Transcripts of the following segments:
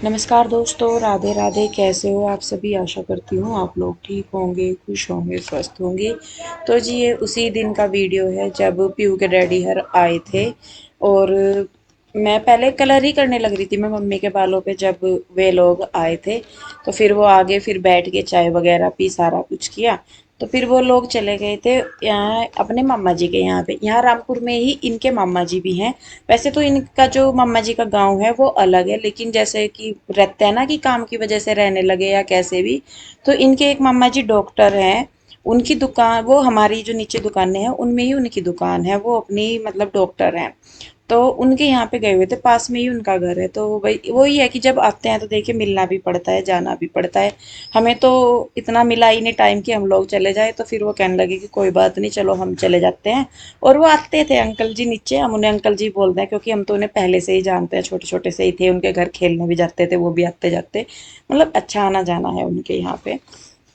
नमस्कार दोस्तों, राधे राधे। कैसे हो आप सभी? आशा करती हूँ आप लोग ठीक होंगे, खुश होंगे, स्वस्थ होंगे। तो जी ये उसी दिन का वीडियो है जब पीयू के डैडी हर आए थे। और मैं पहले कलर ही करने लग रही थी मैं मम्मी के बालों पे जब वे लोग आए थे। तो फिर वो आगे फिर बैठ के चाय वगैरह पी, सारा कुछ किया। तो फिर वो लोग चले गए थे यहाँ अपने मामा जी के यहाँ पे। यहाँ रामपुर में ही इनके मामा जी भी हैं। वैसे तो इनका जो मामा जी का गांव है वो अलग है, लेकिन जैसे कि रहते हैं ना कि काम की वजह से रहने लगे या कैसे भी, तो इनके एक मामा जी डॉक्टर हैं। उनकी दुकान, वो हमारी जो नीचे दुकानें हैं उनमें ही उनकी दुकान है, वो अपनी मतलब डॉक्टर हैं। तो उनके यहाँ पे गए हुए थे, पास में ही उनका घर है। तो वही वही है कि जब आते हैं तो देखिए मिलना भी पड़ता है, जाना भी पड़ता है। हमें तो इतना मिला ही नहीं टाइम कि हम लोग चले जाए। तो फिर वो कहने लगे कि कोई बात नहीं, चलो हम चले जाते हैं। और वो आते थे अंकल जी नीचे, हम उन्हें अंकल जी बोलते हैं क्योंकि हम तो उन्हें पहले से ही जानते हैं, छोटे छोटे से ही थे उनके घर, खेलने भी जाते थे, वो भी आते जाते। मतलब अच्छा आना जाना है उनके यहाँ पे।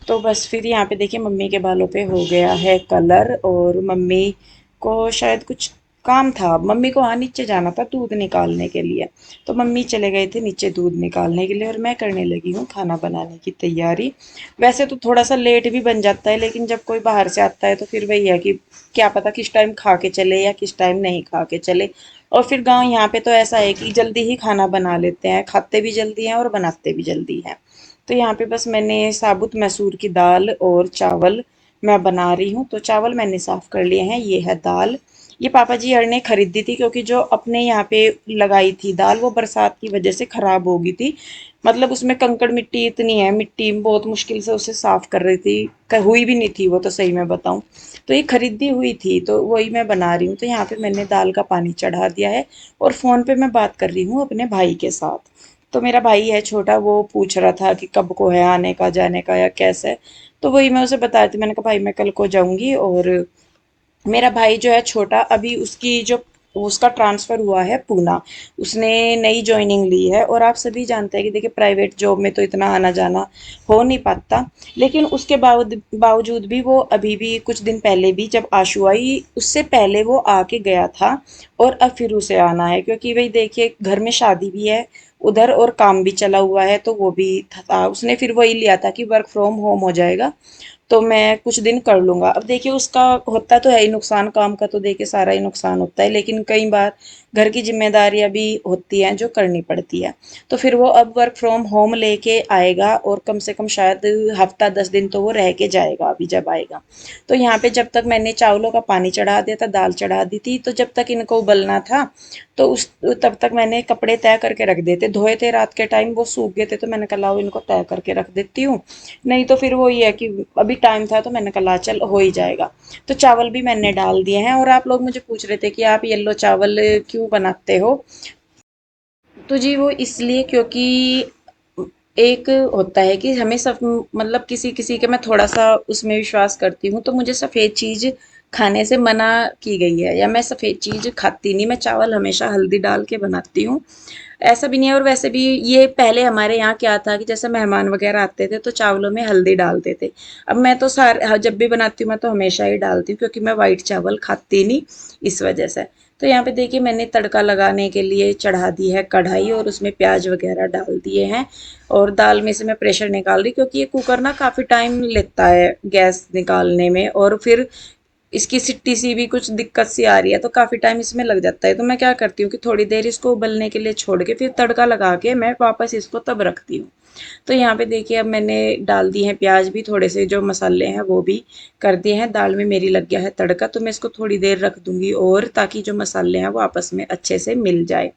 तो बस फिर यहाँ पे देखिए मम्मी के बालों पे हो गया है कलर। और मम्मी को शायद कुछ काम था, मम्मी को वहाँ नीचे जाना था दूध निकालने के लिए। तो मम्मी चले गए थे नीचे दूध निकालने के लिए, और मैं करने लगी हूँ खाना बनाने की तैयारी। वैसे तो थोड़ा सा लेट भी बन जाता है, लेकिन जब कोई बाहर से आता है तो फिर वही है कि क्या पता किस टाइम खा के चले या किस टाइम नहीं खा के चले। और फिर गांव यहाँ पे तो ऐसा है कि जल्दी ही खाना बना लेते हैं, खाते भी जल्दी हैं और बनाते भी जल्दी हैं। तो यहाँ पे बस मैंने साबुत मसूर की दाल और चावल मैं बना रही हूँ। तो चावल मैंने साफ कर लिए हैं, ये है दाल। ये पापा जी अर ने खरीदी थी क्योंकि जो अपने यहाँ पे लगाई थी दाल वो बरसात की वजह से खराब हो गई थी। मतलब उसमें कंकड़ मिट्टी इतनी है, मिट्टी बहुत मुश्किल से उसे साफ कर रही थी, हुई भी नहीं थी वो तो, सही मैं बताऊं। तो ये खरीदी हुई थी तो वही मैं बना रही हूँ। तो यहाँ पे मैंने दाल का पानी चढ़ा दिया है और फोन पे मैं बात कर रही हूँ अपने भाई के साथ। तो मेरा भाई है छोटा, वो पूछ रहा था कि कब को है आने का, जाने का या कैसे। तो वही मैं उसे बता रही थी, मैंने कहा भाई मैं कल को जाऊंगी। और मेरा भाई जो है छोटा, अभी उसकी जो उसका ट्रांसफ़र हुआ है पूना, उसने नई जॉइनिंग ली है। और आप सभी जानते हैं कि देखिए प्राइवेट जॉब में तो इतना आना जाना हो नहीं पाता। लेकिन उसके बावजूद भी वो अभी भी कुछ दिन पहले भी जब आशु आई उससे पहले वो आके गया था। और अब फिर उसे आना है क्योंकि वही देखिए घर में शादी भी है उधर, और काम भी चला हुआ है। तो वो भी था, उसने फिर वही लिया था कि वर्क फ्रॉम होम हो जाएगा तो मैं कुछ दिन कर लूँगा। अब देखिए उसका होता तो है ही नुकसान, काम का तो देखिए सारा ही नुकसान होता है, लेकिन कई बार घर की जिम्मेदारियां भी होती हैं जो करनी पड़ती है। तो फिर वो अब वर्क फ्रॉम होम लेके आएगा और कम से कम शायद हफ्ता 10 दिन तो वो रह के जाएगा अभी जब आएगा। तो यहाँ पे जब तक मैंने चावलों का पानी चढ़ा दिया था, दाल चढ़ा दी थी, तो जब तक इनको उबलना था तो उस तब तक मैंने कपड़े तय करके रख देते, धोए थे रात के टाइम, वो सूख गए थे तो मैंने कहा लाओ इनको तय करके रख देती हूँ। नहीं तो फिर वो ये है कि अभी टाइम था तो मैंने कहा चल हो ही जाएगा। तो चावल भी मैंने डाल दिए हैं। और आप लोग मुझे पूछ रहे थे कि आप येलो चावल क्यों बनाते हो। तो जी वो इसलिए क्योंकि एक होता है कि हमें सब मतलब किसी किसी के, मैं थोड़ा सा उसमें विश्वास करती हूँ, तो मुझे सफ़ेद चीज़ खाने से मना की गई है, या मैं सफ़ेद चीज़ खाती नहीं। मैं चावल हमेशा हल्दी डाल के बनाती हूँ, ऐसा भी नहीं है। और वैसे भी ये पहले हमारे यहाँ क्या था कि जैसे मेहमान वगैरह आते थे तो चावलों में हल्दी डालते थे। अब मैं तो जब भी बनाती हूँ मैं तो हमेशा ही डालती हूँ क्योंकि मैं वाइट चावल खाती नहीं, इस वजह से। तो यहाँ पे देखिए मैंने तड़का लगाने के लिए चढ़ा दी है कढ़ाई और उसमें प्याज वगैरह डाल दिए हैं। और दाल में से मैं प्रेशर निकाल रही क्योंकि ये कुकर ना काफ़ी टाइम लेता है गैस निकालने में, और फिर इसकी सिट्टी सी भी कुछ दिक्कत सी आ रही है तो काफ़ी टाइम इसमें लग जाता है। तो मैं क्या करती हूँ कि थोड़ी देर इसको उबलने के लिए छोड़ के फिर तड़का लगा के मैं वापस इसको तब रखती हूँ। तो यहाँ पे देखिए अब मैंने डाल दी है प्याज भी, थोड़े से जो मसाले हैं वो भी कर दिए हैं। दाल में मेरी लग गया है तड़का, तो मैं इसको थोड़ी देर रख दूंगी और ताकि जो मसाले हैं वो आपस में अच्छे से मिल जाए।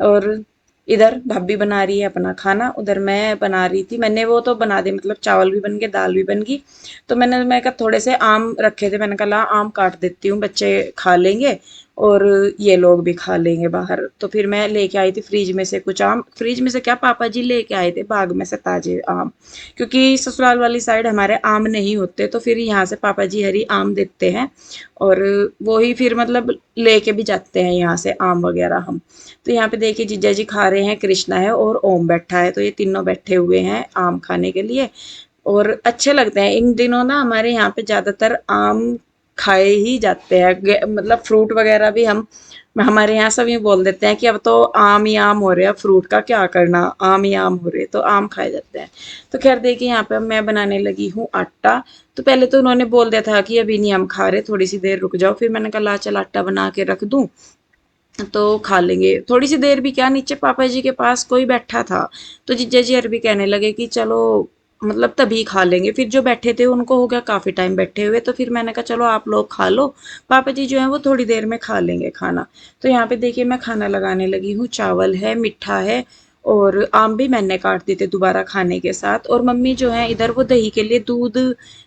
और इधर भाभी बना रही है अपना खाना, उधर मैं बना रही थी। मैंने वो तो बना दी, मतलब चावल भी बन गए, दाल भी बन गई। तो मैं कहा थोड़े से आम रखे थे, मैंने कहा ला आम काट देती हूँ, बच्चे खा लेंगे और ये लोग भी खा लेंगे बाहर। तो फिर मैं लेके आई थी फ्रिज में से कुछ आम, फ्रिज में से क्या, पापा जी लेके आए थे बाग में से ताजे आम। क्योंकि ससुराल वाली साइड हमारे आम नहीं होते तो फिर यहाँ से पापा जी हरी आम देते हैं। और वो ही फिर मतलब लेके भी जाते हैं यहाँ से आम वगैरह हम। तो यहाँ पे देखिए जीजा जी खा रहे हैं, कृष्णा है और ओम बैठा है, तो ये तीनों बैठे हुए हैं आम खाने के लिए। और अच्छे लगते हैं इन दिनों ना, हमारे यहाँ पे ज़्यादातर आम खाए ही जाते हैं। मतलब फ्रूट वगैरह भी हम हमारे यहाँ सब ये बोल देते हैं कि अब तो आम ही आम हो रहे हैं, फ्रूट का क्या करना, आम ही आम हो रहे हैं, तो आम खाए जाते हैं। तो खैर देखिए यहाँ पे मैं बनाने लगी हूँ आटा। तो पहले तो उन्होंने बोल दिया था कि अभी नहीं हम खा रहे, थोड़ी सी देर रुक जाओ। फिर मैंने कहा ला चल आटा बना के रख दूँ तो खा लेंगे। थोड़ी सी देर भी क्या, नीचे पापा जी के पास कोई बैठा था, तो जीजा जी अरबी कहने लगे कि चलो मतलब तभी खा लेंगे। फिर जो बैठे थे उनको हो गया काफ़ी टाइम बैठे हुए, तो फिर मैंने कहा चलो आप लोग खा लो, पापा जी जो है वो थोड़ी देर में खा लेंगे खाना। तो यहाँ पे देखिए मैं खाना लगाने लगी हूँ, चावल है, मिठा है और आम भी मैंने काट दिए थे दोबारा खाने के साथ। और मम्मी जो है इधर वो दही के लिए दूध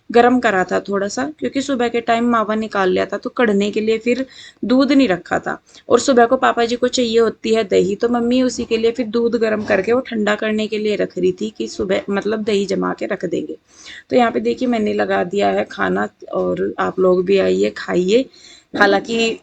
गर्म करा था थोड़ा सा, क्योंकि सुबह के टाइम मावा निकाल लिया था तो कढ़ने के लिए फिर दूध नहीं रखा था। और सुबह को पापा जी को चाहिए होती है दही, तो मम्मी उसी के लिए फिर दूध गर्म करके वो ठंडा करने के लिए रख रही थी कि सुबह मतलब दही जमा के रख देंगे। तो यहाँ पे देखिए मैंने लगा दिया है खाना, और आप लोग भी आइए खाइए। हालांकि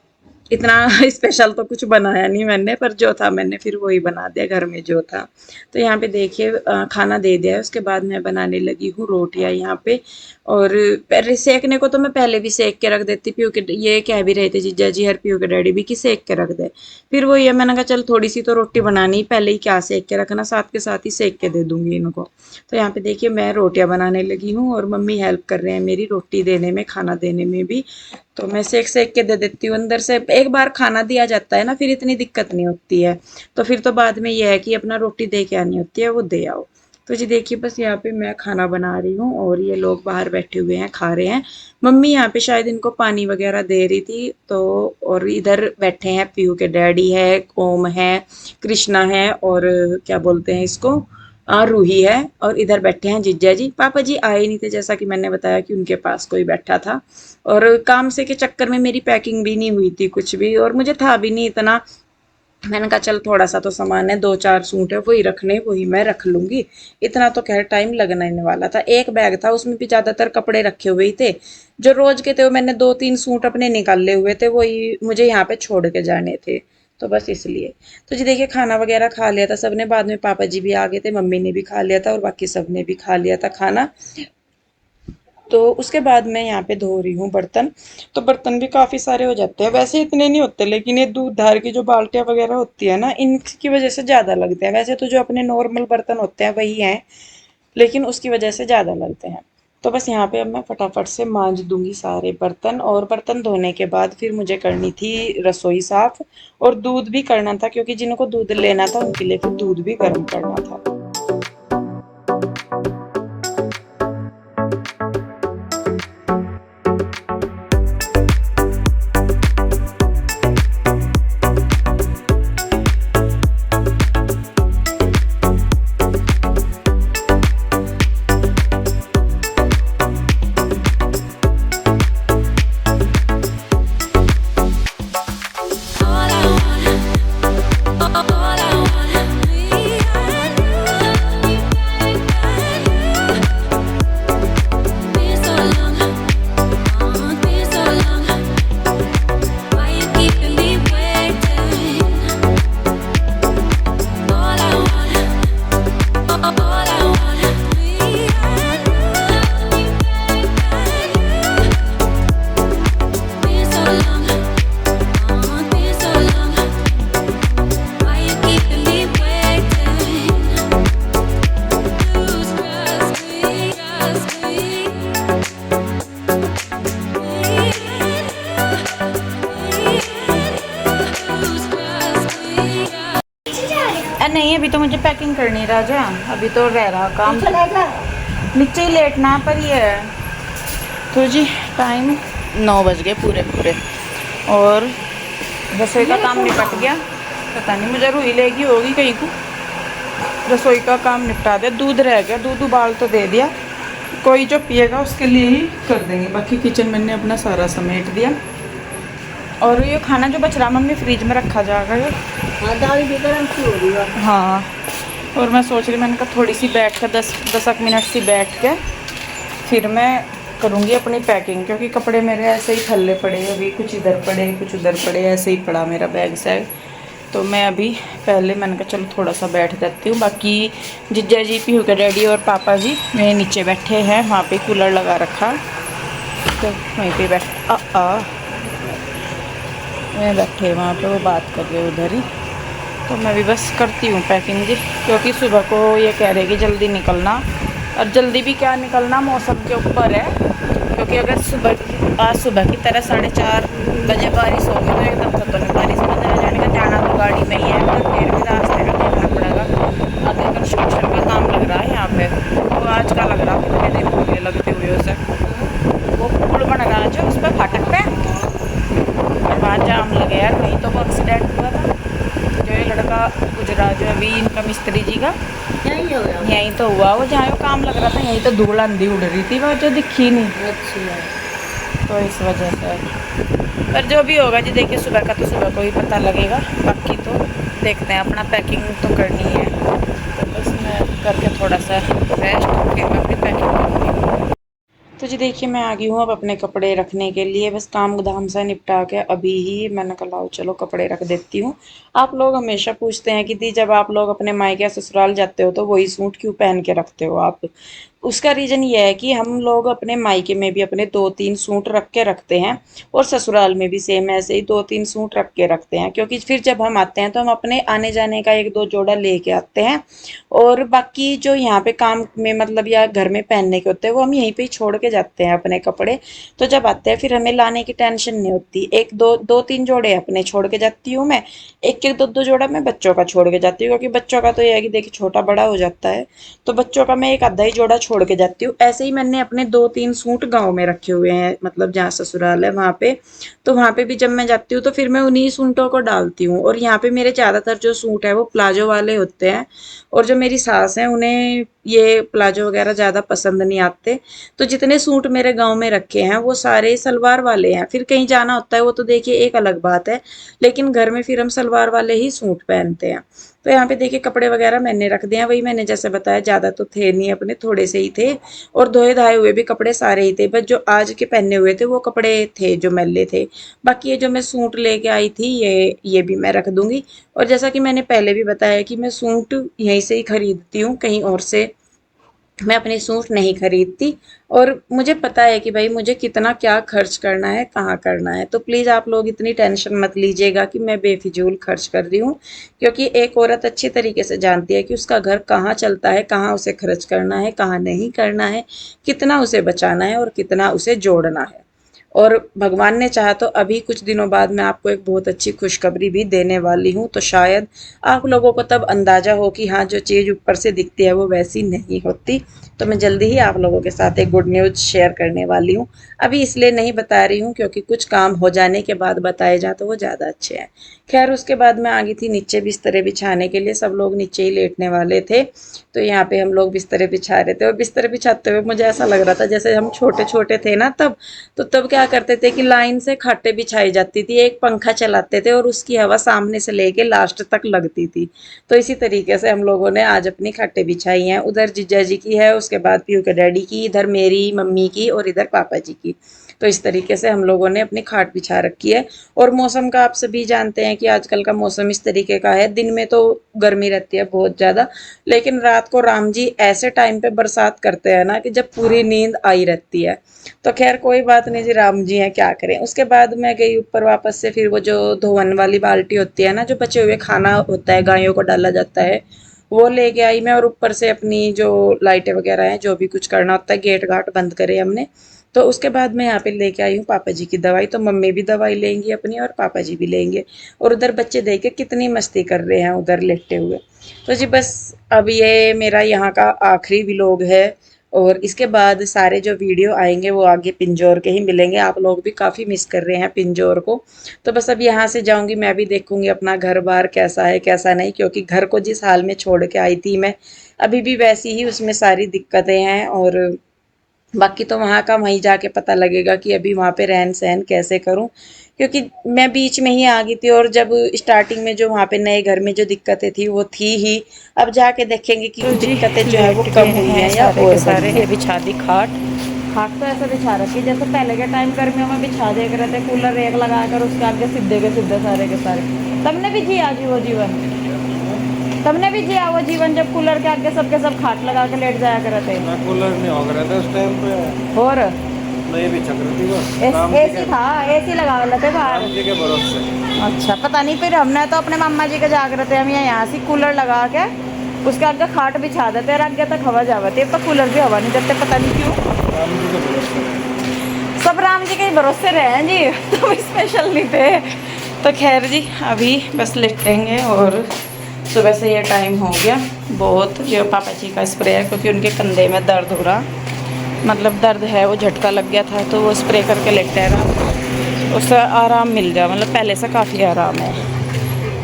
इतना स्पेशल तो कुछ बनाया नहीं मैंने, पर जो था मैंने फिर वही बना दिया घर में जो था। तो यहाँ पे देखिए खाना दे दिया है, उसके बाद मैं बनाने लगी हूँ रोटियाँ यहाँ पे। और पहले सेकने को तो मैं पहले भी सेक के रख देती, पीयू के ये कह भी रहे थे जीजा जी हर पीयू के डैडी भी कि सेक के रख दे। फिर वो ये मैंने कहा चल थोड़ी सी तो रोटी बनानी, पहले ही क्या सेक के रखना, साथ के साथ ही सेक के दे दूंगी इनको। तो यहाँ पे देखिए मैं रोटियां बनाने लगी हूँ और मम्मी हेल्प कर रहे हैं मेरी रोटी देने में, खाना देने में भी। तो मैं सेक सेक के दे देती हूँ अंदर से। एक बार खाना दिया जाता है ना फिर इतनी दिक्कत नहीं होती है। तो फिर तो बाद में ये है कि अपना रोटी दे के आनी होती है, वो दे आओ। तो जी देखिए बस यहाँ पे मैं खाना बना रही हूँ और ये लोग बाहर बैठे हुए हैं खा रहे हैं। मम्मी यहाँ पे शायद इनको पानी वगैरह दे रही थी तो। और इधर बैठे हैं पीयू के डैडी है, ओम है, कृष्णा है और क्या बोलते हैं इसको, रूही है। और इधर बैठे हैं जीजा जी। पापा जी आए नहीं थे, जैसा कि मैंने बताया कि उनके पास कोई बैठा था। और काम से के चक्कर में मेरी पैकिंग भी नहीं हुई थी कुछ भी, और मुझे था भी नहीं इतना। मैंने कहा चल थोड़ा सा तो सामान है, दो चार सूट है वही रखने, वही मैं रख लूंगी। इतना तो खैर टाइम लगना ही वाला था। एक बैग था उसमें भी ज्यादातर कपड़े रखे हुए ही थे, जो रोज के थे वो मैंने दो तीन सूट अपने निकाले हुए थे, वही मुझे यहाँ पे छोड़ के जाने थे। तो बस इसलिए। तो जी देखिए खाना वगैरह खा लिया था सबने, बाद में पापा जी भी आ गए थे, मम्मी ने भी खा लिया था और बाकी सबने भी खा लिया था खाना। तो उसके बाद मैं यहाँ पे धो रही हूँ बर्तन। तो बर्तन भी काफ़ी सारे हो जाते हैं, वैसे इतने नहीं होते, लेकिन ये दूध धार की जो बाल्टियाँ वगैरह होती है ना, इनकी वजह से ज़्यादा लगते हैं। वैसे तो जो अपने नॉर्मल बर्तन होते हैं वही हैं, लेकिन उसकी वजह से ज़्यादा लगते हैं। तो बस यहाँ पे अब मैं फटाफट से मांज दूंगी सारे बर्तन, और बर्तन धोने के बाद फिर मुझे करनी थी रसोई साफ। और दूध भी करना था, क्योंकि जिनको दूध लेना था उनके लिए फिर दूध भी गर्म करना था। नहीं अभी तो मुझे पैकिंग करनी है राजा, अभी तो रह रहा काम। नीचे ही लेटना पर ये है। तो जी टाइम 9 बज गए पूरे पूरे, और रसोई का काम निपट गया। पता नहीं मुझे रूही लेगी होगी कहीं को। रसोई का काम निपटा दिया, दूध रह गया, दूध उबाल तो दे दिया, कोई जो पिएगा उसके लिए ही कर देंगे। बाकी किचन मैंने अपना सारा समेट दिया। और ये खाना जो बच रहा मम्मी फ्रिज में रखा जाएगा ये। हाँ दाल भी गर्म सी हो रही है। हाँ, और मैं सोच रही मैंने कहा थोड़ी सी बैठ कर 10 मिनट सी बैठ के फिर मैं करूँगी अपनी पैकिंग, क्योंकि कपड़े मेरे ऐसे ही थल्ले पड़े, अभी कुछ इधर पड़े कुछ उधर पड़े, ऐसे ही पड़ा मेरा बैग सैग। तो मैं अभी पहले मैंने कहा चलो थोड़ा सा बैठ जाती हूँ। बाकी जीजा जी, पीहू के डैडी और पापा जी मेरे नीचे बैठे हैं, वहाँ पे कूलर लगा रखा, तो वहीं पे बैठ वे बैठे वहाँ पे, वो बात कर रहे उधर ही। तो मैं भी बस करती हूँ पैकिंग जी, क्योंकि सुबह को ये कह रहे कि जल्दी निकलना, और जल्दी भी क्या निकलना मौसम के ऊपर है। क्योंकि अगर आज सुबह की तरह 4:30 बजे बारिश होगी तो एकदम से तो नहीं बारिश में जाने का, जाना तो गाड़ी में ही है, पर फिर भी रास्ते में देखना पड़ेगा। आगे कंस्ट्रक्शन का काम लग रहा है यहाँ पे, तो आज का लग रहा है, कितने दिन हो गए लगते हुए उसे। वो पुल बन रहा है जो उस पर फाटक पे, और वहाँ जाम लगे यार, कहीं तो वो एक्सीडेंट हुआ था। जो ये लड़का गुजरा जो अभी इनका मिस्त्री जी का, यहीं तो हुआ। वो जहाँ वो काम लग रहा था यहीं तो धूल आंधी उड़ रही थी, वो जो दिखी नहीं। तो इस वजह से, पर जो भी होगा जी देखिए, सुबह का तो सुबह को ही पता लगेगा। बाकी तो देखते हैं, अपना पैकिंग तो करनी है, तो बस मैं करके थोड़ा सा रेस्ट, फिर मैं अपनी पैकिंग करूँगी। तो जी देखिए, मैं आ गई हूँ अब अपने कपड़े रखने के लिए। बस काम धाम सा निपटा के अभी ही मैंने कहा लाओ चलो कपड़े रख देती हूँ। आप लोग हमेशा पूछते हैं कि दी जब आप लोग अपने मायके या ससुराल जाते हो तो वही सूट क्यों पहन के रखते हो आप। उसका रीज़न ये है कि हम लोग अपने मायके में भी अपने 2-3 सूट रख के रखते हैं, और ससुराल में भी सेम ऐसे ही 2-3 सूट रख के रखते हैं, क्योंकि फिर जब हम आते हैं तो हम अपने आने जाने का 1-2 जोड़ा लेके आते हैं, और बाकी जो यहाँ पे काम में मतलब या घर में पहनने के होते हैं वो हम यहीं पे ही छोड़ के जाते हैं अपने कपड़े। तो जब आते हैं फिर हमें लाने की टेंशन नहीं होती। 1-2 2-3 जोड़े अपने छोड़ के जाती हूँ मैं, 1-1 2-2 जोड़ा मैं बच्चों का छोड़ के जाती हूँ, क्योंकि बच्चों का तो यह है कि देखिए छोटा बड़ा हो जाता है, तो बच्चों का मैं एक आधा ही जोड़ा छोड़ के जाती हूँ। ऐसे ही मैंने अपने 2-3 सूट गाँव में रखे हुए हैं, मतलब जहाँ ससुराल है वहाँ पे। तो वहाँ पे भी जब मैं जाती हूँ तो फिर मैं उन्हीं सूटों को डालती हूँ, और यहाँ पे मेरे ज़्यादातर जो सूट है वो प्लाजो वाले होते हैं, और जो मेरी सास हैं उन्हें ये प्लाजो वगैरह ज़्यादा पसंद नहीं आते। तो जितने सूट मेरे गांव में रखे हैं वो सारे सलवार वाले हैं। फिर कहीं जाना होता है वो तो देखिए एक अलग बात है, लेकिन घर में फिर हम सलवार वाले ही सूट पहनते हैं। तो यहाँ पे देखिए कपड़े वगैरह मैंने रख दिए हैं, वही मैंने जैसे बताया ज़्यादा तो थे नहीं अपने, थोड़े से ही थे, और धोए धाए हुए भी कपड़े सारे ही थे, बस जो आज के पहने हुए थे वो कपड़े थे जो मैले थे। बाकी ये जो मैं सूट लेके आई थी ये भी मैं रख दूंगी। और जैसा कि मैंने पहले भी बताया कि मैं सूट यहीं से ही खरीदती हूँ, कहीं और से मैं अपने सूट नहीं खरीदती। और मुझे पता है कि भाई मुझे कितना क्या खर्च करना है, कहाँ करना है, तो प्लीज़ आप लोग इतनी टेंशन मत लीजिएगा कि मैं बेफिजूल खर्च कर रही हूँ। क्योंकि एक औरत अच्छी तरीके से जानती है कि उसका घर कहाँ चलता है, कहाँ उसे खर्च करना है, कहाँ नहीं करना है, कितना उसे बचाना है और कितना उसे जोड़ना है। और भगवान ने चाहा तो अभी कुछ दिनों बाद मैं आपको एक बहुत अच्छी खुशखबरी भी देने वाली हूँ, तो शायद आप लोगों को तब अंदाज़ा हो कि हाँ जो चीज़ ऊपर से दिखती है वो वैसी नहीं होती। तो मैं जल्दी ही आप लोगों के साथ एक गुड न्यूज़ शेयर करने वाली हूँ। अभी इसलिए नहीं बता रही हूँ क्योंकि कुछ काम हो जाने के बाद बताए जाए तो वो ज़्यादा अच्छे हैं। खैर उसके बाद मैं आ गई थी नीचे बिस्तरे बिछाने के लिए, सब लोग नीचे ही लेटने वाले थे। तो यहाँ पे हम लोग बिस्तरे बिछा रहे थे, और बिस्तरे बिछाते हुए मुझे ऐसा लग रहा था जैसे हम छोटे छोटे थे ना तब। तो तब क्या करते थे कि लाइन से खाटें बिछाई जाती थी, एक पंखा चलाते थे और उसकी हवा सामने से लेके लास्ट तक लगती थी। तो इसी तरीके से हम लोगों ने आज अपनी खाटें बिछाई हैं। उधर जीजा जी की है, उसके बाद पीयू के डैडी की, इधर मेरी मम्मी की और इधर पापा जी की। तो इस तरीके से हम लोगों ने अपनी खाट बिछा रखी है। और मौसम का आप सभी जानते हैं कि आजकल का मौसम इस तरीके का है, दिन में तो गर्मी रहती है बहुत ज़्यादा, लेकिन रात को राम जी ऐसे टाइम पे बरसात करते हैं ना कि जब पूरी नींद आई रहती है। तो खैर कोई बात नहीं जी, राम जी हैं क्या करें। उसके बाद मैं गई ऊपर वापस से, फिर वो जो धोवन वाली बाल्टी होती है ना, जो बचे हुए खाना होता है गायों को डाला जाता है, वो लेके आई मैं। और ऊपर से अपनी जो लाइटें वगैरह हैं, जो भी कुछ करना होता है, गेट घाट बंद करे हमने। तो उसके बाद मैं यहाँ पे लेके आई हूँ पापा जी की दवाई, तो मम्मी भी दवाई लेंगी अपनी और पापा जी भी लेंगे। और उधर बच्चे देख के कितनी मस्ती कर रहे हैं उधर लेटे हुए। तो जी बस अब ये मेरा यहाँ का आखिरी व्लॉग है, और इसके बाद सारे जो वीडियो आएंगे वो आगे पिंजौर के ही मिलेंगे। आप लोग भी काफ़ी मिस कर रहे हैं पिंजौर को। तो बस अब यहाँ से जाऊँगी, मैं भी देखूँगी अपना घर बार कैसा है कैसा नहीं, क्योंकि घर को जिस हाल में छोड़ के आई थी मैं, अभी भी वैसी ही उसमें सारी दिक्कतें हैं। और बाकी तो वहाँ का वहीं जाके पता लगेगा कि अभी वहाँ पे रहन सहन कैसे करूँ, क्योंकि मैं बीच में ही आ गई थी। और जब स्टार्टिंग में जो वहाँ पे नए घर में जो दिक्कतें थी वो थी ही, अब जाके देखेंगे कि तो जी दिक्कतें जो है वो लेट कम गए हुई हैं हैं या सारे के और सारे। बढ़ी ये हैं। बिछा दी खाट। खाट तो ऐसा बिछा रखी जैसे पहले के टाइम गर्मियों में बिछा दिया करते थे, कूलर एक लगा कर उसके आगे सीधे के सीधे सारे के सारे। तुमने भी जिया जी वो जीवन, तुमने भी जिया वो जीवन जब कूलर के आगे सबके सब खाट लगा के लेट जाया करते थे। कूलर नहीं होगा रहता उस टाइम पे। और नहीं भी चक्र थी वो राम जी एसी था, एसी लगा लेते बाहर। राम जी के भरोसे। अच्छा पता नहीं, फिर हमने तो अपने मामा जी के जागरते हम यहाँ से कूलर लगा के उसके आगे खाट बिछा देते और आगे तक हवा जावती है, तो कूलर भी हवा नहीं देते, पता नहीं क्यों। राम जी के भरोसे। सब राम जी के ही भरोसे रहे हैं जी, तो स्पेशल नहीं थे। तो खैर जी अभी बस लेटेंगे, और सुबह से ये टाइम हो गया बहुत। जो पापा जी का स्प्रे है, क्योंकि उनके कंधे में दर्द हो रहा, मतलब दर्द है, वो झटका लग गया था, तो वो स्प्रे करके लेटे रहा, उससे आराम मिल जाए, मतलब पहले से काफ़ी आराम है।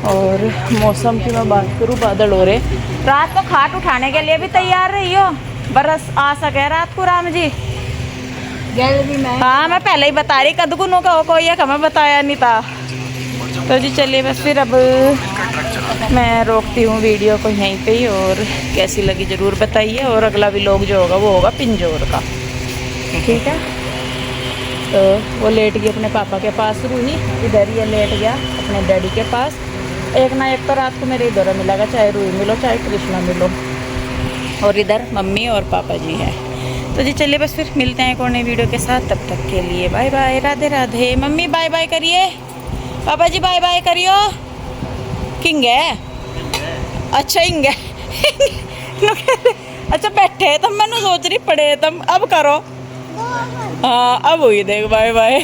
और मौसम की मैं बात करूँ, बादल हो रहे। रात को खाट उठाने के लिए भी तैयार रही हो, बरस आ सके रात को राम जी। गैलरी में हाँ मैं पहले ही बता रही, कदगुनों का कोई एक हमें बताया नहीं था। तो जी चलिए बस फिर अब मैं रोकती हूँ वीडियो को यहीं पे ही, और कैसी लगी ज़रूर बताइए। और अगला व्लॉग जो होगा वो होगा पिंजौर का, ठीक है। तो वो लेट गई अपने पापा के पास, रूही इधर ही लेट गया अपने डैडी के पास। एक ना एक तो रात को मेरे इधर मिलेगा, चाहे रूही मिलो चाहे कृष्णा मिलो, और इधर मम्मी और पापा जी हैं। तो जी चलिए बस फिर मिलते हैं एक और नई वीडियो के साथ, तब तक के लिए bye bye, Radhe Radhe. Mummy bye bye करिए, पापा जी बाय बाय करियो। किंग है, अच्छा हिंग है। अच्छा बैठे तब मैंने सोच रही पड़े, तुम अब करो। हाँ अब हुई देख, बाय बाय।